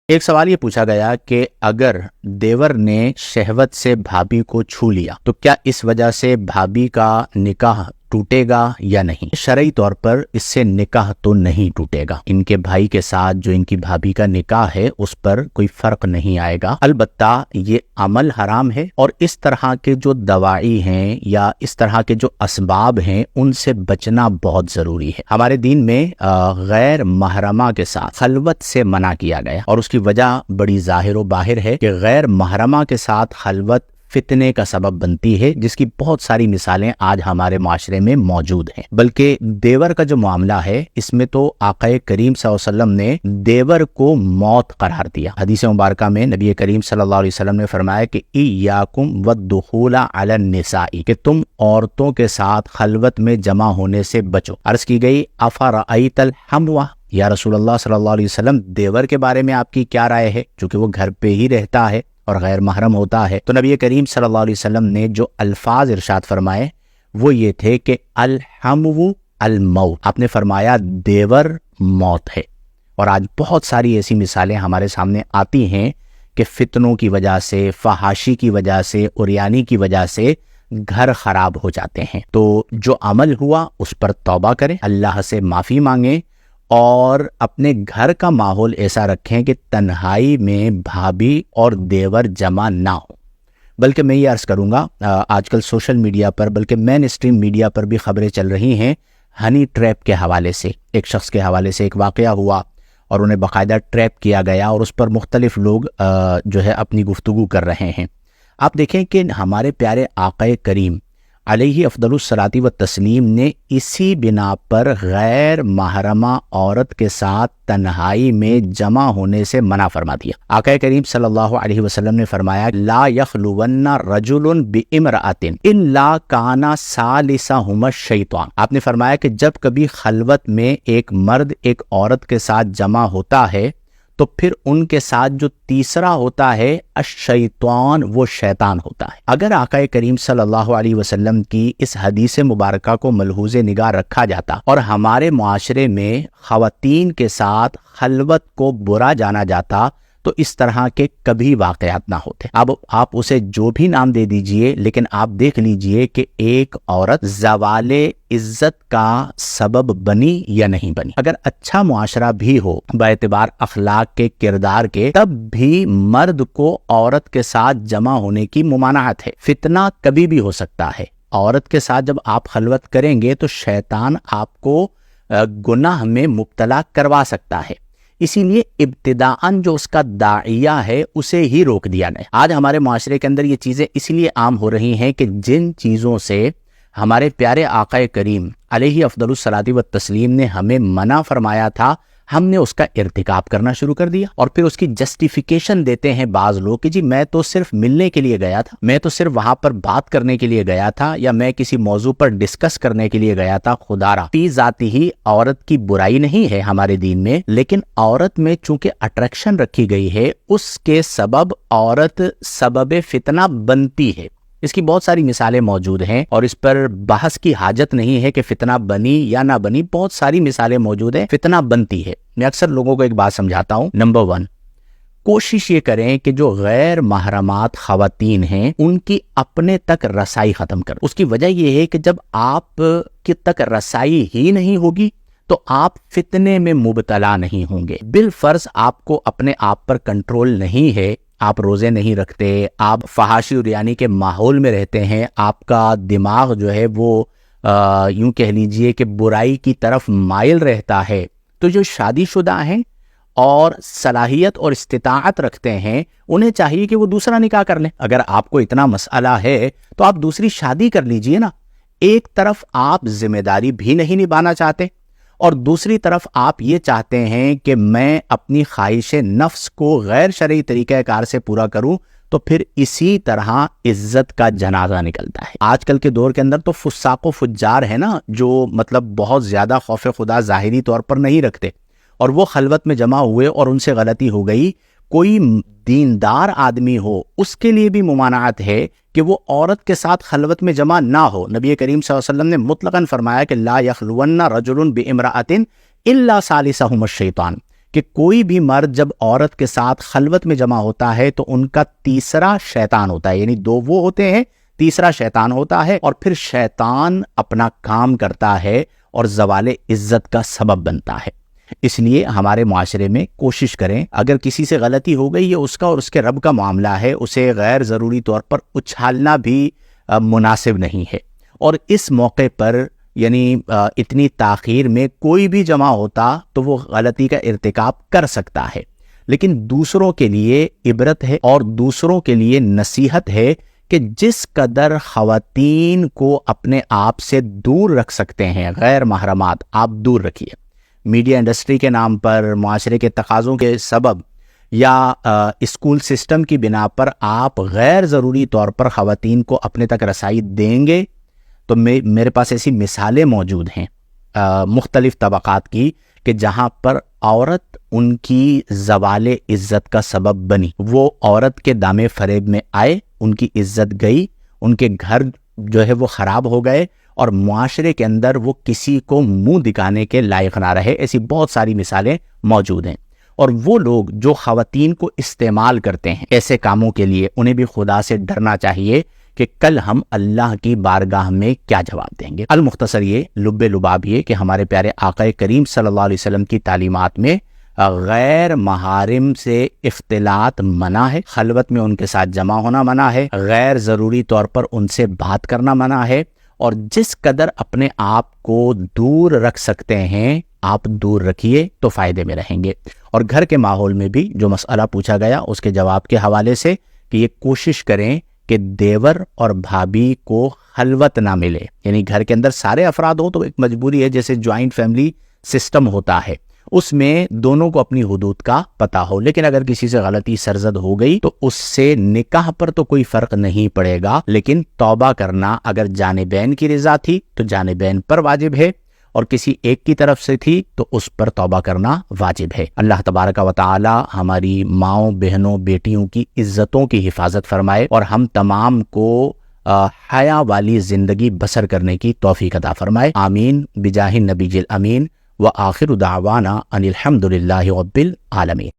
ایک سوال یہ پوچھا گیا کہ اگر دیور نے شہوت سے بھابھی کو چھو لیا تو کیا اس وجہ سے بھابھی کا نکاح ٹوٹے گا یا نہیں؟ شرعی طور پر اس سے نکاح تو نہیں ٹوٹے گا، ان کے بھائی کے ساتھ جو ان کی بھابھی کا نکاح ہے اس پر کوئی فرق نہیں آئے گا، البتہ یہ عمل حرام ہے اور اس طرح کے جو دواعی ہیں یا اس طرح کے جو اسباب ہیں ان سے بچنا بہت ضروری ہے۔ ہمارے دین میں غیر محرمہ کے ساتھ خلوت سے منع کیا گیا اور اس کی وجہ بڑی ظاہر و باہر ہے کہ غیر محرمہ کے ساتھ خلوت فتنے کا سبب بنتی ہے، جس کی بہت ساری مثالیں آج ہمارے معاشرے میں موجود ہیں۔ بلکہ دیور کا جو معاملہ ہے اس میں تو آقا کریم صلی اللہ علیہ وسلم نے دیور کو موت قرار دیا۔ حدیث مبارکہ میں نبی کریم صلی اللہ علیہ وسلم نے فرمایا کہ ایاکم والدخول علی النساء، کہ تم عورتوں کے ساتھ خلوت میں جمع ہونے سے بچو۔ عرض کی گئی افرأیت الحموہ، یا رسول اللہ صلی اللہ علیہ وسلم دیور کے بارے میں آپ کی کیا رائے ہے، چونکہ وہ گھر پہ ہی رہتا ہے اور غیر محرم ہوتا ہے؟ تو نبی کریم صلی اللہ علیہ وسلم نے جو الفاظ ارشاد فرمائے وہ یہ تھے کہ الحمو الموت، آپ نے فرمایا دیور موت ہے۔ اور آج بہت ساری ایسی مثالیں ہمارے سامنے آتی ہیں کہ فتنوں کی وجہ سے، فحاشی کی وجہ سے، عریانی کی وجہ سے گھر خراب ہو جاتے ہیں۔ تو جو عمل ہوا اس پر توبہ کریں، اللہ سے معافی مانگیں اور اپنے گھر کا ماحول ایسا رکھیں کہ تنہائی میں بھابھی اور دیور جمع نہ ہو۔ بلکہ میں یہ عرض کروں گا، آج کل سوشل میڈیا پر بلکہ مین اسٹریم میڈیا پر بھی خبریں چل رہی ہیں ہنی ٹریپ کے حوالے سے۔ ایک شخص کے حوالے سے ایک واقعہ ہوا اور انہیں باقاعدہ ٹریپ کیا گیا اور اس پر مختلف لوگ جو ہے اپنی گفتگو کر رہے ہیں۔ آپ دیکھیں کہ ہمارے پیارے آقا کریم علیہ افضل الصلاۃ والتسلیم نے اسی بنا پر غیر محرمہ عورت کے ساتھ تنہائی میں جمع ہونے سے منع فرما دیا۔ آقا کریم صلی اللہ علیہ وسلم نے فرمایا لا یخلون رجل بامرأۃ الا کان ثالثہما الشیطان، آپ نے فرمایا کہ جب کبھی خلوت میں ایک مرد ایک عورت کے ساتھ جمع ہوتا ہے تو پھر ان کے ساتھ جو تیسرا ہوتا ہے الشیطان، وہ شیطان ہوتا ہے۔ اگر آقا کریم صلی اللہ علیہ وسلم کی اس حدیث مبارکہ کو ملحوظ نگاہ رکھا جاتا اور ہمارے معاشرے میں خواتین کے ساتھ خلوت کو برا جانا جاتا تو اس طرح کے کبھی واقعات نہ ہوتے۔ اب آپ اسے جو بھی نام دے دیجئے، لیکن آپ دیکھ لیجئے کہ ایک عورت زوال عزت کا سبب بنی یا نہیں بنی۔ اگر اچھا معاشرہ بھی ہو باعتبار اخلاق کے، کردار کے، تب بھی مرد کو عورت کے ساتھ جمع ہونے کی ممانعت ہے۔ فتنہ کبھی بھی ہو سکتا ہے۔ عورت کے ساتھ جب آپ خلوت کریں گے تو شیطان آپ کو گناہ میں مبتلا کروا سکتا ہے، اسی لیے ابتداءً جو اس کا داعیہ ہے اسے ہی روک دیا گیا۔ آج ہمارے معاشرے کے اندر یہ چیزیں اس لیے عام ہو رہی ہیں کہ جن چیزوں سے ہمارے پیارے آقا کریم علیہ افضل الصلاۃ والتسلیم نے ہمیں منع فرمایا تھا، ہم نے اس کا ارتکاب کرنا شروع کر دیا اور پھر اس کی جسٹیفیکیشن دیتے ہیں بعض لوگ کہ جی میں تو صرف ملنے کے لیے گیا تھا، میں تو صرف وہاں پر بات کرنے کے لیے گیا تھا، یا میں کسی موضوع پر ڈسکس کرنے کے لیے گیا تھا۔ خدا را فی ذاتی ہی عورت کی برائی نہیں ہے ہمارے دین میں، لیکن عورت میں چونکہ اٹریکشن رکھی گئی ہے اس کے سبب عورت سبب فتنہ بنتی ہے۔ اس کی بہت ساری مثالیں موجود ہیں اور اس پر بحث کی حاجت نہیں ہے کہ فتنہ بنی یا نہ بنی، بہت ساری مثالیں موجود ہیں، فتنہ بنتی ہے۔ میں اکثر لوگوں کو ایک بات سمجھاتا ہوں، نمبر 1، کوشش یہ کریں کہ جو غیر محرمات خواتین ہیں ان کی اپنے تک رسائی ختم کریں۔ اس کی وجہ یہ ہے کہ جب آپ کی تک رسائی ہی نہیں ہوگی تو آپ فتنے میں مبتلا نہیں ہوں گے۔ بالفرض آپ کو اپنے آپ پر کنٹرول نہیں ہے، آپ روزے نہیں رکھتے، آپ فحاشی عریانی کے ماحول میں رہتے ہیں، آپ کا دماغ جو ہے وہ یوں کہہ لیجئے کہ برائی کی طرف مائل رہتا ہے، تو جو شادی شدہ ہیں اور صلاحیت اور استطاعت رکھتے ہیں انہیں چاہیے کہ وہ دوسرا نکاح کر لیں۔ اگر آپ کو اتنا مسئلہ ہے تو آپ دوسری شادی کر لیجئے نا۔ ایک طرف آپ ذمہ داری بھی نہیں نبھانا چاہتے اور دوسری طرف آپ یہ چاہتے ہیں کہ میں اپنی خواہش نفس کو غیر شرعی طریقہ کار سے پورا کروں، تو پھر اسی طرح عزت کا جنازہ نکلتا ہے۔ آج کل کے دور کے اندر تو فساق و فجار ہے نا، جو مطلب بہت زیادہ خوف خدا ظاہری طور پر نہیں رکھتے، اور وہ خلوت میں جمع ہوئے اور ان سے غلطی ہو گئی۔ کوئی دیندار آدمی ہو اس کے لیے بھی ممانعت ہے کہ وہ عورت کے ساتھ خلوت میں جمع نہ ہو۔ نبی کریم صلی اللہ علیہ وسلم نے مطلقاً فرمایا کہ لا یخلون رجل بامرأۃ الا ثالثہما الشیطان، کہ کوئی بھی مرد جب عورت کے ساتھ خلوت میں جمع ہوتا ہے تو ان کا تیسرا شیطان ہوتا ہے، یعنی دو وہ ہوتے ہیں، تیسرا شیطان ہوتا ہے، اور پھر شیطان اپنا کام کرتا ہے اور زوال عزت کا سبب بنتا ہے۔ اس لیے ہمارے معاشرے میں کوشش کریں، اگر کسی سے غلطی ہو گئی، یہ اس کا اور اس کے رب کا معاملہ ہے، اسے غیر ضروری طور پر اچھالنا بھی مناسب نہیں ہے۔ اور اس موقع پر یعنی اتنی تاخیر میں کوئی بھی جمع ہوتا تو وہ غلطی کا ارتکاب کر سکتا ہے، لیکن دوسروں کے لیے عبرت ہے اور دوسروں کے لیے نصیحت ہے کہ جس قدر خواتین کو اپنے آپ سے دور رکھ سکتے ہیں غیر محرمات، آپ دور رکھیے۔ میڈیا انڈسٹری کے نام پر، معاشرے کے تقاضوں کے سبب یا اسکول سسٹم کی بنا پر آپ غیر ضروری طور پر خواتین کو اپنے تک رسائی دیں گے تو میرے پاس ایسی مثالیں موجود ہیں مختلف طبقات کی کہ جہاں پر عورت ان کی زوال عزت کا سبب بنی، وہ عورت کے دامے فریب میں آئے، ان کی عزت گئی، ان کے گھر جو ہے وہ خراب ہو گئے اور معاشرے کے اندر وہ کسی کو منہ دکھانے کے لائق نہ رہے۔ ایسی بہت ساری مثالیں موجود ہیں۔ اور وہ لوگ جو خواتین کو استعمال کرتے ہیں ایسے کاموں کے لیے، انہیں بھی خدا سے ڈرنا چاہیے کہ کل ہم اللہ کی بارگاہ میں کیا جواب دیں گے۔ المختصر یہ لب لباب یہ کہ ہمارے پیارے آقا کریم صلی اللہ علیہ وسلم کی تعلیمات میں غیر محارم سے اختلاط منع ہے، خلوت میں ان کے ساتھ جمع ہونا منع ہے، غیر ضروری طور پر ان سے بات کرنا منع ہے، اور جس قدر اپنے آپ کو دور رکھ سکتے ہیں آپ دور رکھیے تو فائدے میں رہیں گے۔ اور گھر کے ماحول میں بھی جو مسئلہ پوچھا گیا اس کے جواب کے حوالے سے کہ یہ کوشش کریں کہ دیور اور بھابھی کو خلوت نہ ملے، یعنی گھر کے اندر سارے افراد ہوں تو ایک مجبوری ہے، جیسے جوائنٹ فیملی سسٹم ہوتا ہے اس میں دونوں کو اپنی حدود کا پتہ ہو، لیکن اگر کسی سے غلطی سرزد ہو گئی تو اس سے نکاح پر تو کوئی فرق نہیں پڑے گا، لیکن توبہ کرنا اگر جانبین کی رضا تھی تو جانبین پر واجب ہے، اور کسی ایک کی طرف سے تھی تو اس پر توبہ کرنا واجب ہے۔ اللہ تبارک و تعالی ہماری ماؤں، بہنوں، بیٹیوں کی عزتوں کی حفاظت فرمائے اور ہم تمام کو حیا والی زندگی بسر کرنے کی توفیق عطا فرمائے، آمین بجاہ النبی الامین، وآخر دعوانا ان الحمد للہ رب العالمین۔